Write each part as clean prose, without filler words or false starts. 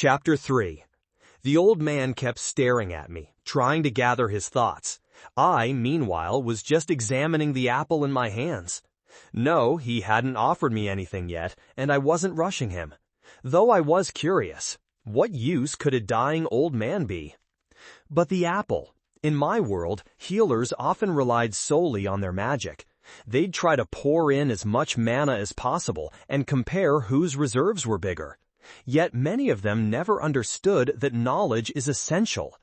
Chapter 3. The old man kept staring at me, trying to gather his thoughts. I, meanwhile, was just examining the apple in my hands. No, he hadn't offered me anything yet, and I wasn't rushing him. Though I was curious, what use could a dying old man be? But the apple. In my world, healers often relied solely on their magic. They'd try to pour in as much mana as possible and compare whose reserves were bigger. Yet many of them never understood that knowledge is essential.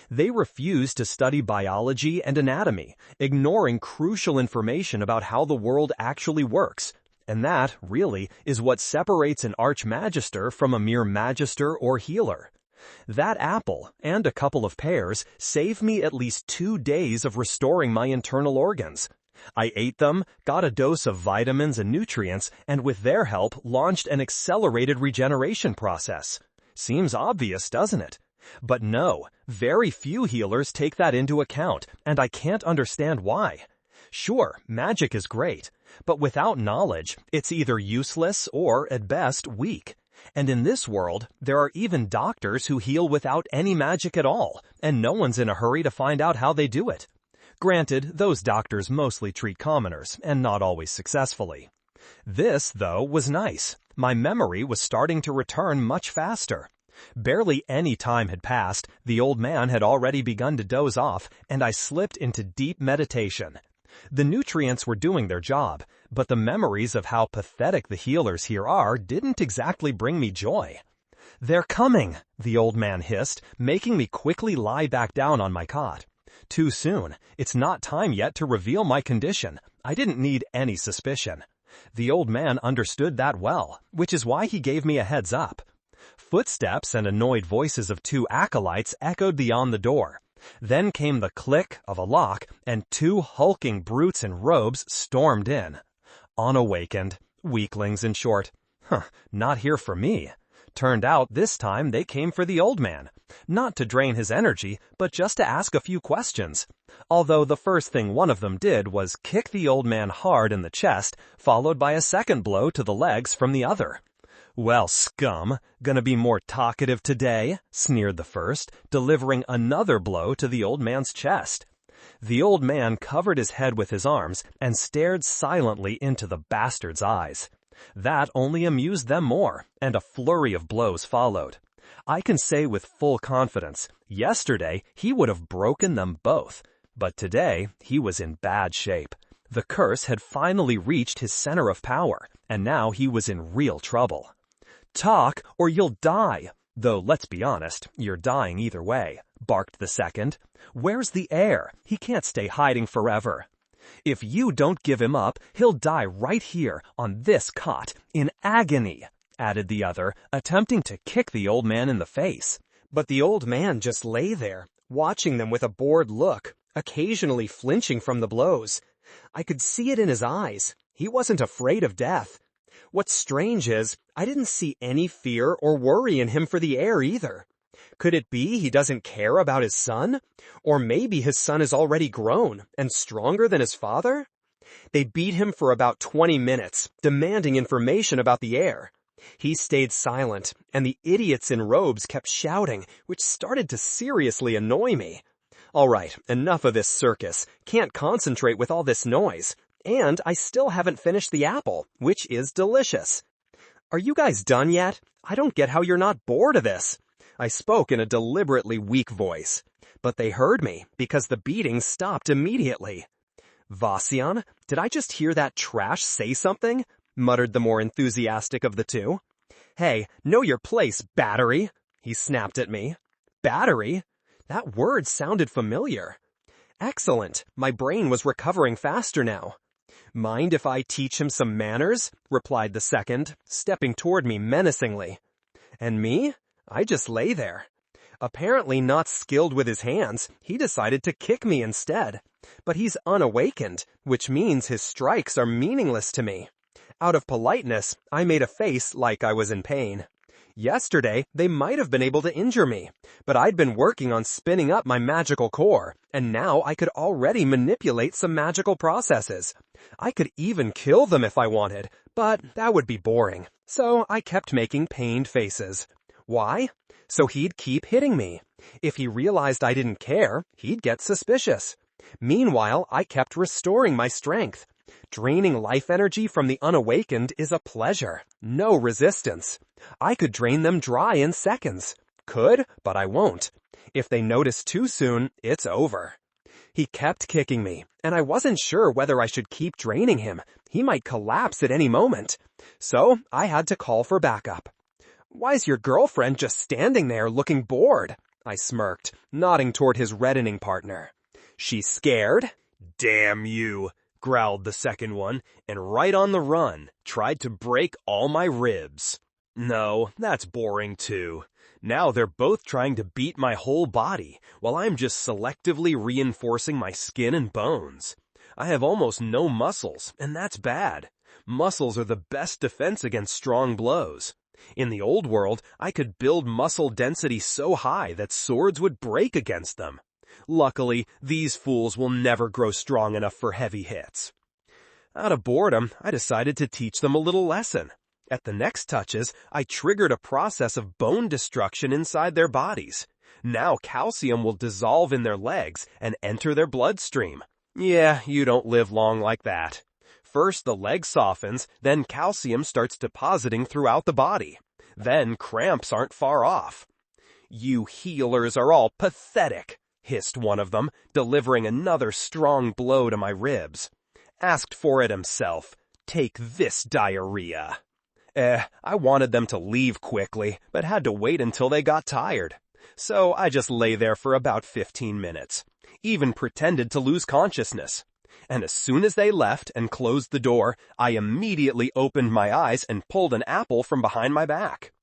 They refused to study biology and anatomy, ignoring crucial information about how the world actually works. And that, really, is what separates an archmagister from a mere magister or healer. That apple, and a couple of pears, saved me at least 2 days of restoring my internal organs. I ate them, got a dose of vitamins and nutrients, and with their help launched an accelerated regeneration process. Seems obvious, doesn't it? But no, very few healers take that into account, and I can't understand why. Sure, magic is great, but without knowledge, it's either useless or, at best, weak. And in this world, there are even doctors who heal without any magic at all, and no one's in a hurry to find out how they do it. Granted, those doctors mostly treat commoners, and not always successfully. This, though, was nice. My memory was starting to return much faster. Barely any time had passed, the old man had already begun to doze off, and I slipped into deep meditation. The nutrients were doing their job, but the memories of how pathetic the healers here are didn't exactly bring me joy. "They're coming," the old man hissed, making me quickly lie back down on my cot. Too soon. It's not time yet to reveal my condition. I didn't need any suspicion. The old man understood that well, which is why he gave me a heads up. Footsteps and annoyed voices of 2 acolytes echoed beyond the door. Then came the click of a lock, and 2 hulking brutes in robes stormed in. Unawakened. Weaklings, in short. Not here for me. Turned out this time they came for the old man. Not to drain his energy, but just to ask a few questions. Although the first thing one of them did was kick the old man hard in the chest, followed by a second blow to the legs from the other. "Well, scum, gonna be more talkative today?" sneered the first, delivering another blow to the old man's chest. The old man covered his head with his arms and stared silently into the bastard's eyes. That only amused them more, and a flurry of blows followed. I can say with full confidence, yesterday he would have broken them both, but today he was in bad shape. The curse had finally reached his center of power, and now he was in real trouble. "Talk, or you'll die. Though, let's be honest, you're dying either way," barked the second. "Where's the heir? He can't stay hiding forever." "If you don't give him up, he'll die right here, on this cot, in agony," added the other, attempting to kick the old man in the face. But the old man just lay there, watching them with a bored look, occasionally flinching from the blows. I could see it in his eyes. He wasn't afraid of death. What's strange is, I didn't see any fear or worry in him for the heir either. Could it be he doesn't care about his son? Or maybe his son is already grown and stronger than his father? They beat him for about 20 minutes, demanding information about the heir. He stayed silent, and the idiots in robes kept shouting, which started to seriously annoy me. All right, enough of this circus. Can't concentrate with all this noise. And I still haven't finished the apple, which is delicious. "Are you guys done yet? I don't get how you're not bored of this." I spoke in a deliberately weak voice. But they heard me, because the beating stopped immediately. "Vasyan, did I just hear that trash say something?" muttered the more enthusiastic of the 2. "Hey, know your place, battery," he snapped at me. Battery? That word sounded familiar. Excellent, my brain was recovering faster now. "Mind if I teach him some manners?" replied the second, stepping toward me menacingly. And me? I just lay there. Apparently not skilled with his hands, he decided to kick me instead. But he's unawakened, which means his strikes are meaningless to me. Out of politeness, I made a face like I was in pain. Yesterday, they might have been able to injure me, but I'd been working on spinning up my magical core, and now I could already manipulate some magical processes. I could even kill them if I wanted, but that would be boring, so I kept making pained faces. Why? So he'd keep hitting me. If he realized I didn't care, he'd get suspicious. Meanwhile, I kept restoring my strength. Draining life energy from the unawakened is a pleasure, no resistance. I could drain them dry in seconds. Could, but I won't. If they notice too soon, it's over. He kept kicking me, and I wasn't sure whether I should keep draining him. He might collapse at any moment. So I had to call for backup. "Why's your girlfriend just standing there looking bored?" I smirked, nodding toward his reddening partner. "She's scared?" "Damn you," growled the second one, and right on the run, tried to break all my ribs. No, that's boring too. Now they're both trying to beat my whole body, while I'm just selectively reinforcing my skin and bones. I have almost no muscles, and that's bad. Muscles are the best defense against strong blows. In the old world, I could build muscle density so high that swords would break against them. Luckily, these fools will never grow strong enough for heavy hits. Out of boredom, I decided to teach them a little lesson. At the next touches, I triggered a process of bone destruction inside their bodies. Now calcium will dissolve in their legs and enter their bloodstream. Yeah, you don't live long like that. First the leg softens, then calcium starts depositing throughout the body. Then cramps aren't far off. "You healers are all pathetic," hissed one of them, delivering another strong blow to my ribs. "Asked for it himself. Take this diarrhea." I wanted them to leave quickly, but had to wait until they got tired. So I just lay there for about 15 minutes. Even pretended to lose consciousness. And as soon as they left and closed the door, I immediately opened my eyes and pulled an apple from behind my back.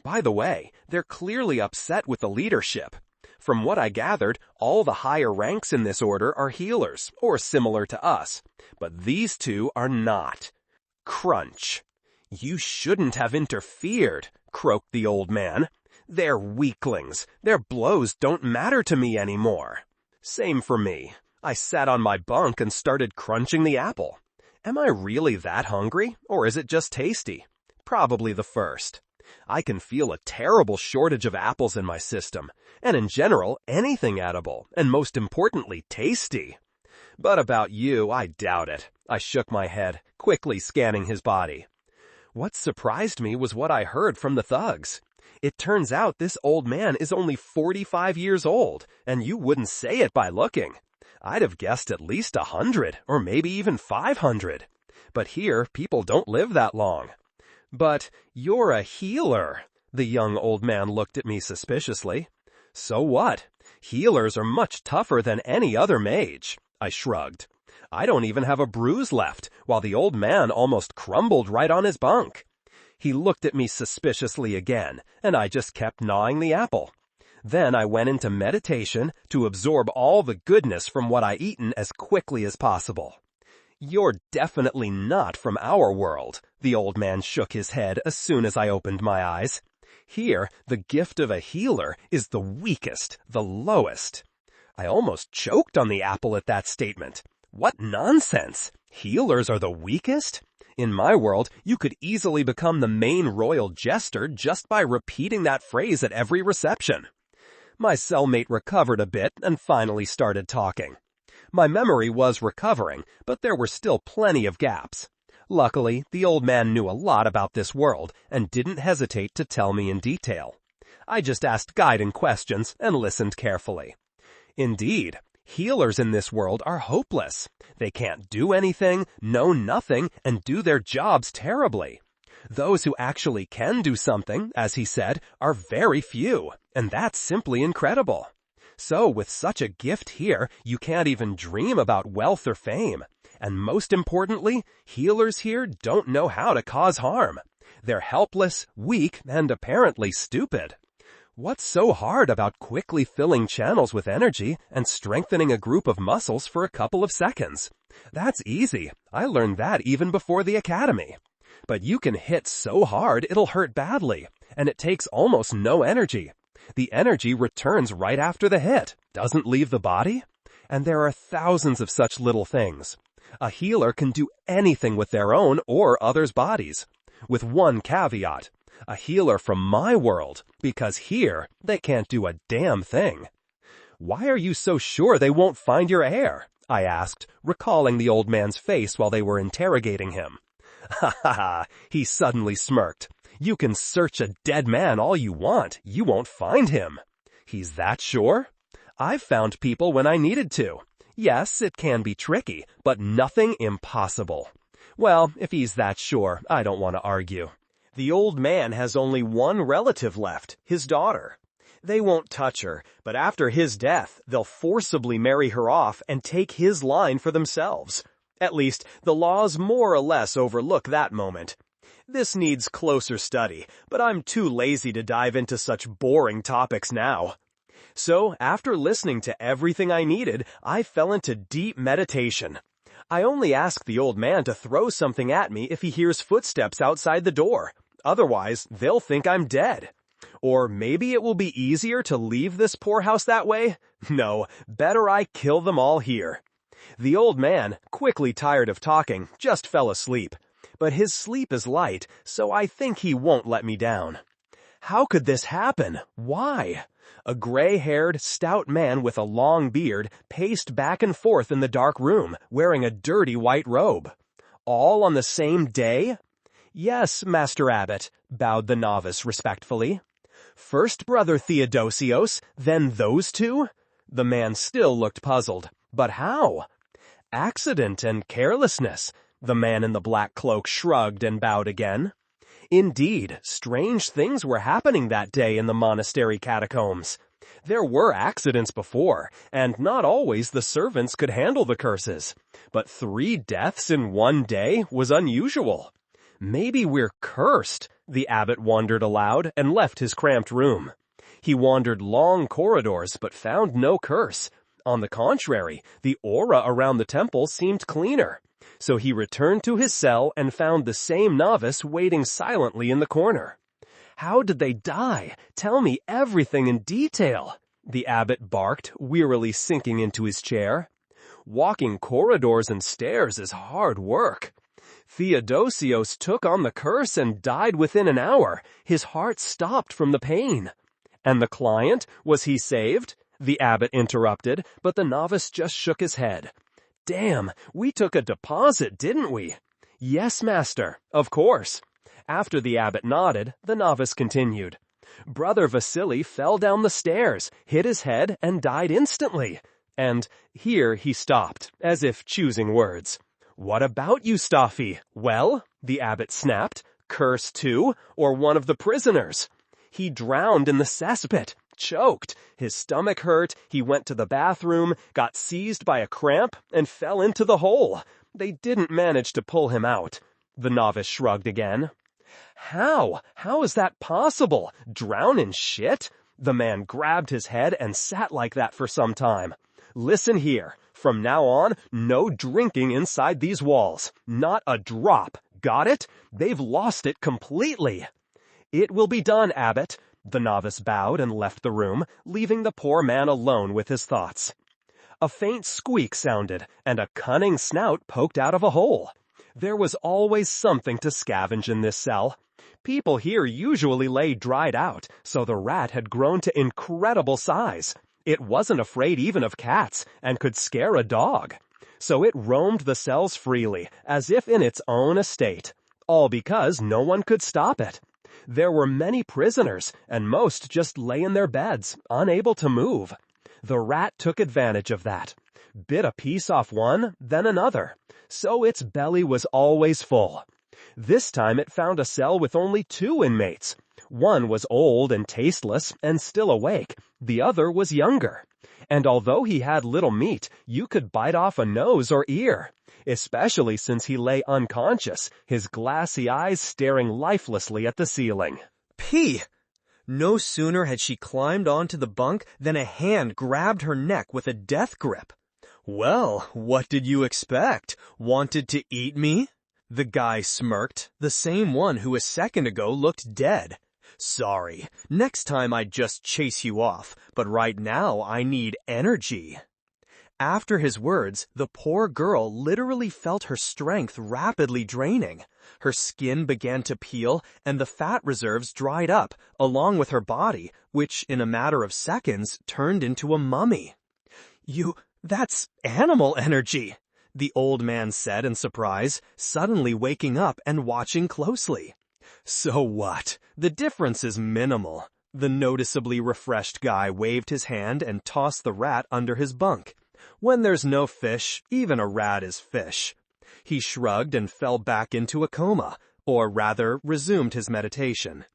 By the way, they're clearly upset with the leadership. From what I gathered, all the higher ranks in this order are healers, or similar to us. But these two are not. Crunch. "You shouldn't have interfered," croaked the old man. "They're weaklings. Their blows don't matter to me anymore." Same for me. I sat on my bunk and started crunching the apple. Am I really that hungry, or is it just tasty? Probably the first. I can feel a terrible shortage of apples in my system, and in general, anything edible, and most importantly, tasty. But about you, I doubt it. I shook my head, quickly scanning his body. What surprised me was what I heard from the thugs. It turns out this old man is only 45 years old, and you wouldn't say it by looking. I'd have guessed at least 100, or maybe even 500. But here, people don't live that long. "But you're a healer." The young old man looked at me suspiciously. "So what? Healers are much tougher than any other mage." I shrugged. I don't even have a bruise left, while the old man almost crumbled right on his bunk. He looked at me suspiciously again, and I just kept gnawing the apple. Then I went into meditation to absorb all the goodness from what I eaten as quickly as possible. "You're definitely not from our world." The old man shook his head as soon as I opened my eyes. "Here, the gift of a healer is the weakest, the lowest." I almost choked on the apple at that statement. What nonsense! Healers are the weakest? In my world, you could easily become the main royal jester just by repeating that phrase at every reception. My cellmate recovered a bit and finally started talking. My memory was recovering, but there were still plenty of gaps. Luckily, the old man knew a lot about this world and didn't hesitate to tell me in detail. I just asked guiding questions and listened carefully. Indeed, healers in this world are hopeless. They can't do anything, know nothing, and do their jobs terribly. Those who actually can do something, as he said, are very few, and that's simply incredible. So with such a gift here, you can't even dream about wealth or fame. And most importantly, healers here don't know how to cause harm. They're helpless, weak, and apparently stupid. What's so hard about quickly filling channels with energy and strengthening a group of muscles for a couple of seconds? That's easy. I learned that even before the academy. But you can hit so hard it'll hurt badly, and it takes almost no energy. The energy returns right after the hit, doesn't leave the body. And there are thousands of such little things. A healer can do anything with their own or others' bodies. With one caveat. A healer from my world, because here they can't do a damn thing. Why are you so sure they won't find your heir? I asked, recalling the old man's face while they were interrogating him. Ha ha ha, he suddenly smirked. You can search a dead man all you want, you won't find him. He's that sure? I've found people when I needed to. Yes, it can be tricky, but nothing impossible. Well, if he's that sure, I don't want to argue. The old man has only one relative left, his daughter. They won't touch her, but after his death, they'll forcibly marry her off and take his line for themselves. At least, the laws more or less overlook that moment. This needs closer study, but I'm too lazy to dive into such boring topics now. So, after listening to everything I needed, I fell into deep meditation. I only ask the old man to throw something at me if he hears footsteps outside the door. Otherwise, they'll think I'm dead. Or maybe it will be easier to leave this poorhouse that way? No, better I kill them all here. The old man, quickly tired of talking, just fell asleep. But his sleep is light, so I think he won't let me down. How could this happen? Why? A gray-haired, stout man with a long beard paced back and forth in the dark room, wearing a dirty white robe. All on the same day? Yes, Master Abbot, bowed the novice respectfully. First Brother Theodosios, then those two? The man still looked puzzled. But how? Accident and carelessness. The man in the black cloak shrugged and bowed again. Indeed, strange things were happening that day in the monastery catacombs. There were accidents before, and not always the servants could handle the curses. But 3 deaths in one day was unusual. Maybe we're cursed, the abbot wondered aloud and left his cramped room. He wandered long corridors but found no curse. On the contrary, the aura around the temple seemed cleaner. So he returned to his cell and found the same novice waiting silently in the corner. How did they die? Tell me everything in detail, the abbot barked, wearily sinking into his chair. Walking corridors and stairs is hard work. Theodosios took on the curse and died within an hour. His heart stopped from the pain. And the client, was he saved? The abbot interrupted, but the novice just shook his head. Damn, we took a deposit, didn't we? Yes, master, of course. After the abbot nodded, the novice continued. Brother Vasily fell down the stairs, hit his head, and died instantly. And here he stopped, as if choosing words. What about you, Staffy? Well, the abbot snapped, curse too, or one of the prisoners? He drowned in the cesspit, choked, his stomach hurt, he went to the bathroom, got seized by a cramp, and fell into the hole. They didn't manage to pull him out. The novice shrugged again. How? How is that possible? Drown in shit? The man grabbed his head and sat like that for some time. Listen here. From now on, no drinking inside these walls. Not a drop. Got it? They've lost it completely. It will be done, Abbot. The novice bowed and left the room, leaving the poor man alone with his thoughts. A faint squeak sounded, and a cunning snout poked out of a hole. There was always something to scavenge in this cell. People here usually lay dried out, so the rat had grown to incredible size. It wasn't afraid even of cats, and could scare a dog. So it roamed the cells freely, as if in its own estate. All because no one could stop it. There were many prisoners, and most just lay in their beds, unable to move. The rat took advantage of that. Bit a piece off one, then another. So its belly was always full. This time it found a cell with only 2 inmates. One was old and tasteless and still awake. The other was younger. And although he had little meat, you could bite off a nose or ear. Especially since he lay unconscious, his glassy eyes staring lifelessly at the ceiling. Pee! No sooner had she climbed onto the bunk than a hand grabbed her neck with a death grip. Well, what did you expect? Wanted to eat me? The guy smirked, the same one who a second ago looked dead. Sorry, next time I'd just chase you off, but right now I need energy. After his words, the poor girl literally felt her strength rapidly draining. Her skin began to peel, and the fat reserves dried up, along with her body, which in a matter of seconds turned into a mummy. That's animal energy, the old man said in surprise, suddenly waking up and watching closely. So what? The difference is minimal. The noticeably refreshed guy waved his hand and tossed the rat under his bunk. When there's no fish, even a rat is fish. He shrugged and fell back into a coma, or rather, resumed his meditation.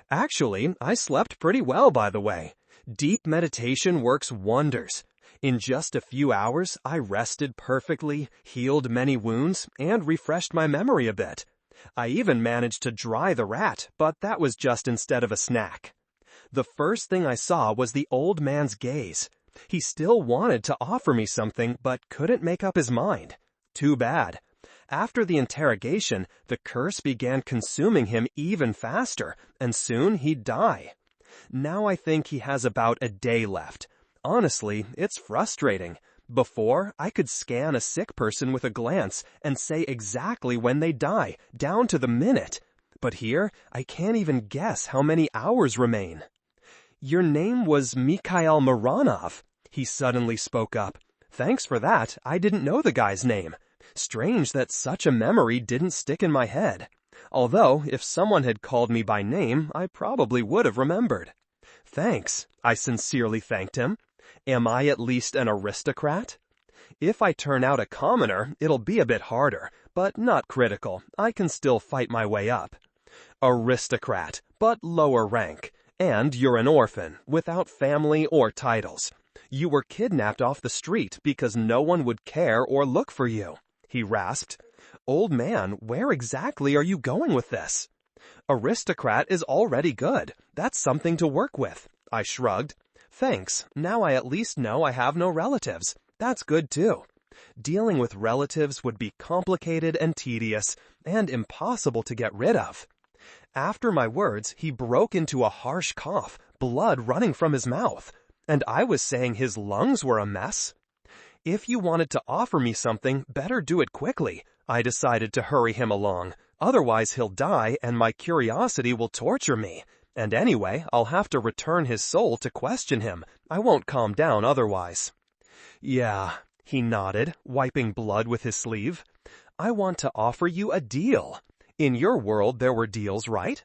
Actually, I slept pretty well, by the way. Deep meditation works wonders. In just a few hours, I rested perfectly, healed many wounds, and refreshed my memory a bit. I even managed to dry the rat, but that was just instead of a snack. The first thing I saw was the old man's gaze. He still wanted to offer me something, but couldn't make up his mind. Too bad. After the interrogation, the curse began consuming him even faster, and soon he'd die. Now I think he has about a day left. Honestly, it's frustrating. Before, I could scan a sick person with a glance and say exactly when they die, down to the minute. But here, I can't even guess how many hours remain. Your name was Mikhail Mironov, he suddenly spoke up. Thanks for that, I didn't know the guy's name. Strange that such a memory didn't stick in my head. Although, if someone had called me by name, I probably would have remembered. Thanks, I sincerely thanked him. Am I at least an aristocrat? If I turn out a commoner, it'll be a bit harder, but not critical. I can still fight my way up. Aristocrat, but lower rank. And you're an orphan, without family or titles. You were kidnapped off the street because no one would care or look for you, he rasped. Old man, where exactly are you going with this? Aristocrat is already good. That's something to work with, I shrugged. Thanks, now I at least know I have no relatives. That's good too. Dealing with relatives would be complicated and tedious, and impossible to get rid of. After my words, he broke into a harsh cough, blood running from his mouth. And I was saying his lungs were a mess. If you wanted to offer me something, better do it quickly. I decided to hurry him along. Otherwise he'll die and my curiosity will torture me. And anyway, I'll have to return his soul to question him. I won't calm down otherwise. Yeah, he nodded, wiping blood with his sleeve. I want to offer you a deal. In your world there were deals, right?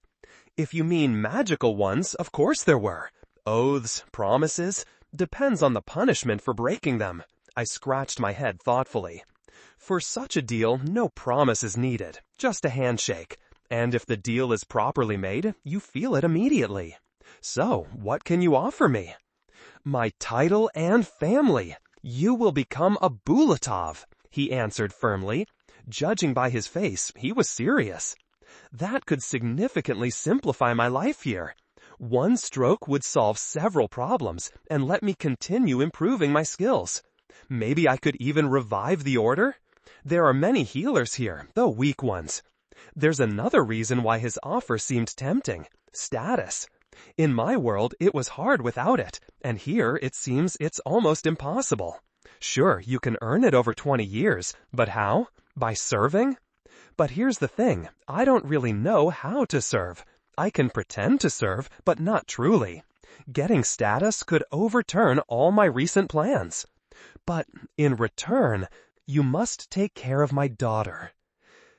If you mean magical ones, of course there were. Oaths, promises, depends on the punishment for breaking them. I scratched my head thoughtfully. For such a deal, no promise is needed, just a handshake. And if the deal is properly made, you feel it immediately. So, what can you offer me? My title and family. You will become a Bulatov, he answered firmly. Judging by his face, he was serious. That could significantly simplify my life here. One stroke would solve several problems and let me continue improving my skills. Maybe I could even revive the order? There are many healers here, though weak ones. There's another reason why his offer seemed tempting. Status. In my world, it was hard without it, and here it seems it's almost impossible. Sure, you can earn it over 20 years, but how? By serving? But here's the thing, I don't really know how to serve. I can pretend to serve, but not truly. Getting status could overturn all my recent plans. But in return, you must take care of my daughter.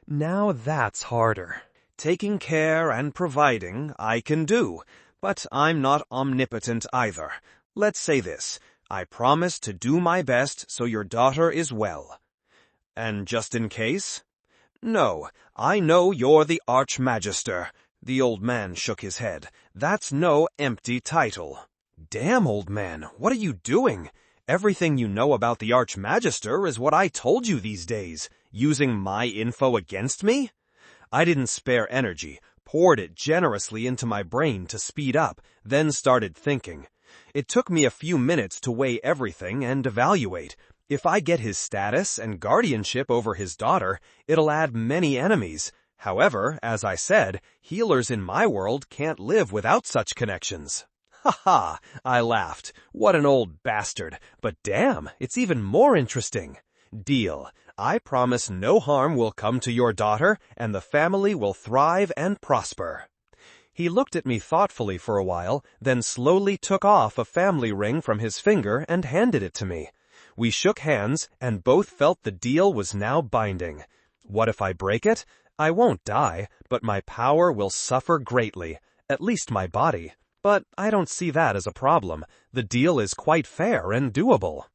Now that's harder. Taking care and providing I can do, but I'm not omnipotent either. Let's say this, I promise to do my best so your daughter is well. And just in case? No, I know you're the Archmagister. The old man shook his head. That's no empty title. Damn, old man, what are you doing? Everything you know about the Archmagister is what I told you these days, using my info against me? I didn't spare energy, poured it generously into my brain to speed up, then started thinking. It took me a few minutes to weigh everything and evaluate. If I get his status and guardianship over his daughter, it'll add many enemies. However, as I said, healers in my world can't live without such connections. Ha ha, I laughed. What an old bastard. But damn, it's even more interesting. Deal. I promise no harm will come to your daughter, and the family will thrive and prosper. He looked at me thoughtfully for a while, then slowly took off a family ring from his finger and handed it to me. We shook hands, and both felt the deal was now binding. What if I break it? I won't die, but my power will suffer greatly, at least my body. But I don't see that as a problem. The deal is quite fair and doable.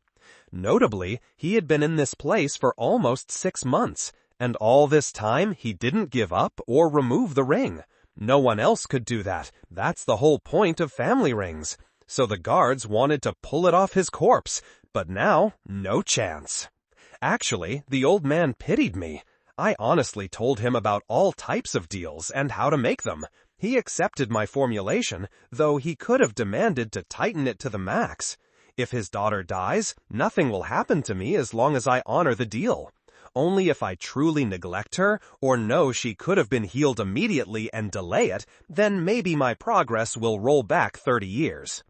Notably, he had been in this place for almost 6 months, and all this time he didn't give up or remove the ring. No one else could do that. That's the whole point of family rings. So the guards wanted to pull it off his corpse, but now, no chance. Actually, the old man pitied me. I honestly told him about all types of deals and how to make them. He accepted my formulation, though he could have demanded to tighten it to the max. If his daughter dies, nothing will happen to me as long as I honor the deal. Only if I truly neglect her, or know she could have been healed immediately and delay it, then maybe my progress will roll back 30 years.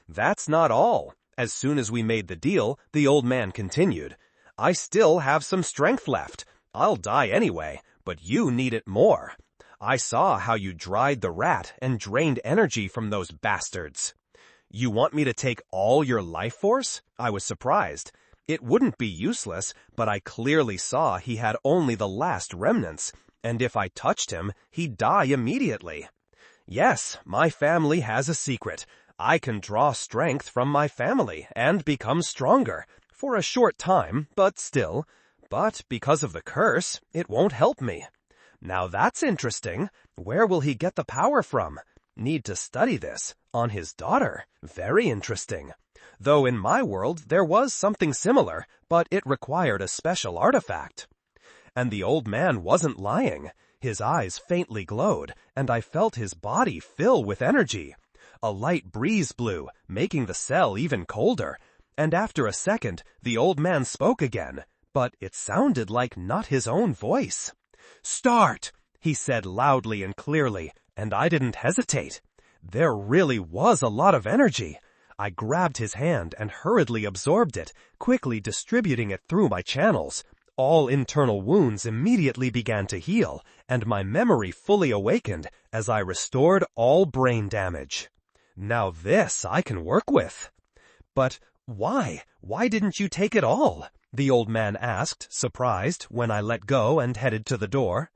That's not all. As soon as we made the deal, the old man continued. I still have some strength left. I'll die anyway, but you need it more. I saw how you dried the rat and drained energy from those bastards. You want me to take all your life force? I was surprised. It wouldn't be useless, but I clearly saw he had only the last remnants, and if I touched him, he'd die immediately. Yes, my family has a secret. I can draw strength from my family and become stronger. For a short time, but still. But because of the curse, it won't help me. Now that's interesting. Where will he get the power from? Need to study this. On his daughter. Very interesting. Though in my world there was something similar, but it required a special artifact. And the old man wasn't lying. His eyes faintly glowed, and I felt his body fill with energy. A light breeze blew, making the cell even colder. And after a second, the old man spoke again, but it sounded like not his own voice. "Start!" he said loudly and clearly, and I didn't hesitate. There really was a lot of energy. I grabbed his hand and hurriedly absorbed it, quickly distributing it through my channels. All internal wounds immediately began to heal, and my memory fully awakened as I restored all brain damage. Now this I can work with. But why? Why didn't you take it all? The old man asked, surprised, when I let go and headed to the door.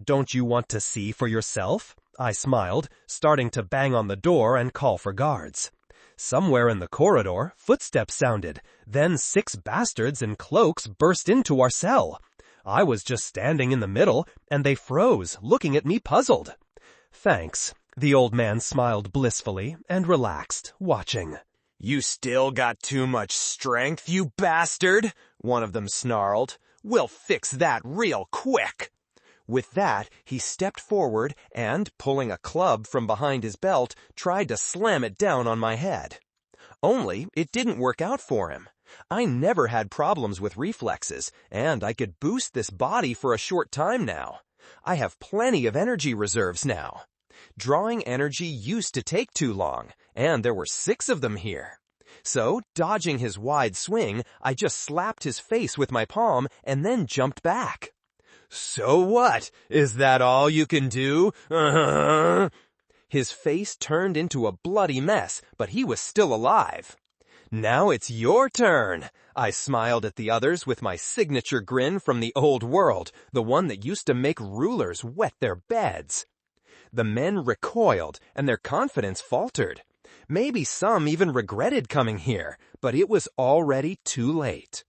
Don't you want to see for yourself? I smiled, starting to bang on the door and call for guards. Somewhere in the corridor, footsteps sounded. Then 6 bastards in cloaks burst into our cell. I was just standing in the middle, and they froze, looking at me puzzled. Thanks. The old man smiled blissfully and relaxed, watching. You still got too much strength, you bastard, one of them snarled. We'll fix that real quick. With that, he stepped forward and, pulling a club from behind his belt, tried to slam it down on my head. Only, it didn't work out for him. I never had problems with reflexes, and I could boost this body for a short time now. I have plenty of energy reserves now. Drawing energy used to take too long, and there were 6 of them here. So, dodging his wide swing, I just slapped his face with my palm and then jumped back. So what? Is that all you can do? His face turned into a bloody mess, but he was still alive. Now it's your turn. I smiled at the others with my signature grin from the old world, the one that used to make rulers wet their beds. The men recoiled, and their confidence faltered. Maybe some even regretted coming here, but it was already too late.